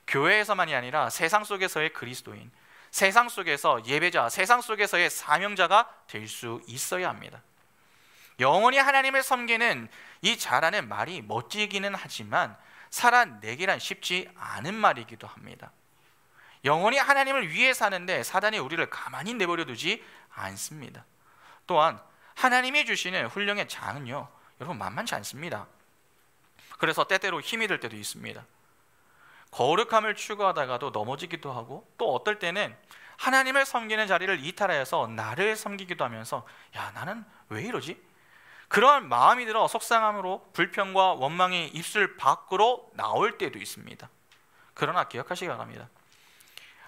[SPEAKER 1] 교회에서만이 아니라 세상 속에서의 그리스도인, 세상 속에서 예배자, 세상 속에서의 사명자가 될 수 있어야 합니다. 영원히 하나님을 섬기는 이 자라는 말이 멋지기는 하지만 살아내기란 쉽지 않은 말이기도 합니다. 영원히 하나님을 위해 사는데 사단이 우리를 가만히 내버려 두지 않습니다. 또한 하나님이 주시는 훈령의 장은요, 여러분 만만치 않습니다. 그래서 때때로 힘이 들 때도 있습니다. 거룩함을 추구하다가도 넘어지기도 하고, 또 어떨 때는 하나님을 섬기는 자리를 이탈하여서 나를 섬기기도 하면서 야, 나는 왜 이러지? 그러한 마음이 들어 속상함으로 불평과 원망이 입술 밖으로 나올 때도 있습니다. 그러나 기억하시기 바랍니다.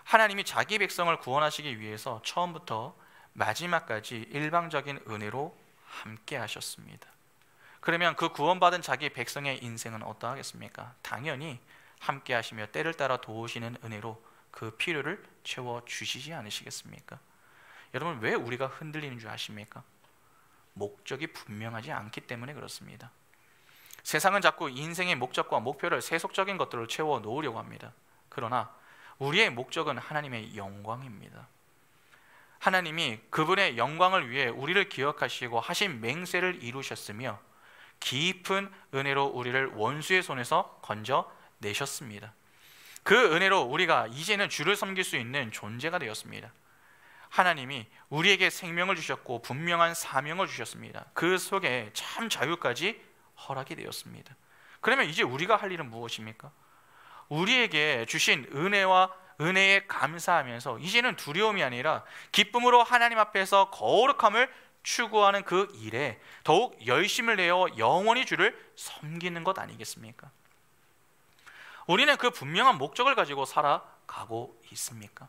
[SPEAKER 1] 하나님이 자기 백성을 구원하시기 위해서 처음부터 마지막까지 일방적인 은혜로 함께 하셨습니다. 그러면 그 구원받은 자기 백성의 인생은 어떠하겠습니까? 당연히 함께 하시며 때를 따라 도우시는 은혜로 그 필요를 채워주시지 않으시겠습니까? 여러분, 왜 우리가 흔들리는 줄 아십니까? 목적이 분명하지 않기 때문에 그렇습니다. 세상은 자꾸 인생의 목적과 목표를 세속적인 것들을 채워 놓으려고 합니다. 그러나 우리의 목적은 하나님의 영광입니다. 하나님이 그분의 영광을 위해 우리를 기억하시고 하신 맹세를 이루셨으며 깊은 은혜로 우리를 원수의 손에서 건져내셨습니다. 그 은혜로 우리가 이제는 주를 섬길 수 있는 존재가 되었습니다. 하나님이 우리에게 생명을 주셨고 분명한 사명을 주셨습니다. 그 속에 참 자유까지 허락이 되었습니다. 그러면 이제 우리가 할 일은 무엇입니까? 우리에게 주신 은혜에 감사하면서 이제는 두려움이 아니라 기쁨으로 하나님 앞에서 거룩함을 추구하는 그 일에 더욱 열심을 내어 영원히 주를 섬기는 것 아니겠습니까? 우리는 그 분명한 목적을 가지고 살아가고 있습니까?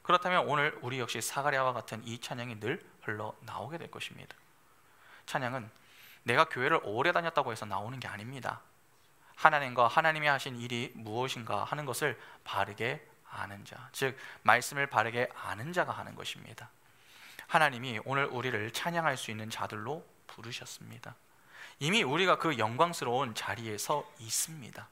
[SPEAKER 1] 그렇다면 오늘 우리 역시 사가랴와 같은 이 찬양이 늘 흘러나오게 될 것입니다. 찬양은 내가 교회를 오래 다녔다고 해서 나오는 게 아닙니다. 하나님과 하나님이 하신 일이 무엇인가 하는 것을 바르게 아는 자, 즉 말씀을 바르게 아는 자가 하는 것입니다. 하나님이 오늘 우리를 찬양할 수 있는 자들로 부르셨습니다. 이미 우리가 그 영광스러운 자리에 서 있습니다.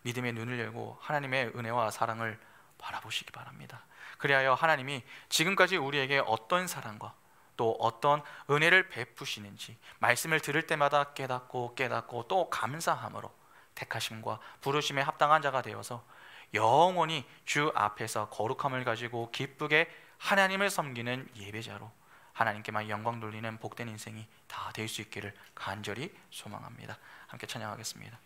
[SPEAKER 1] 믿음의 눈을 열고 하나님의 은혜와 사랑을 바라보시기 바랍니다. 그리하여 하나님이 지금까지 우리에게 어떤 사랑과 또 어떤 은혜를 베푸시는지 말씀을 들을 때마다 깨닫고 또 감사함으로 택하심과 부르심에 합당한 자가 되어서 영원히 주 앞에서 거룩함을 가지고 기쁘게 하나님을 섬기는 예배자로 하나님께만 영광 돌리는 복된 인생이 다 될 수 있기를 간절히 소망합니다. 함께 찬양하겠습니다.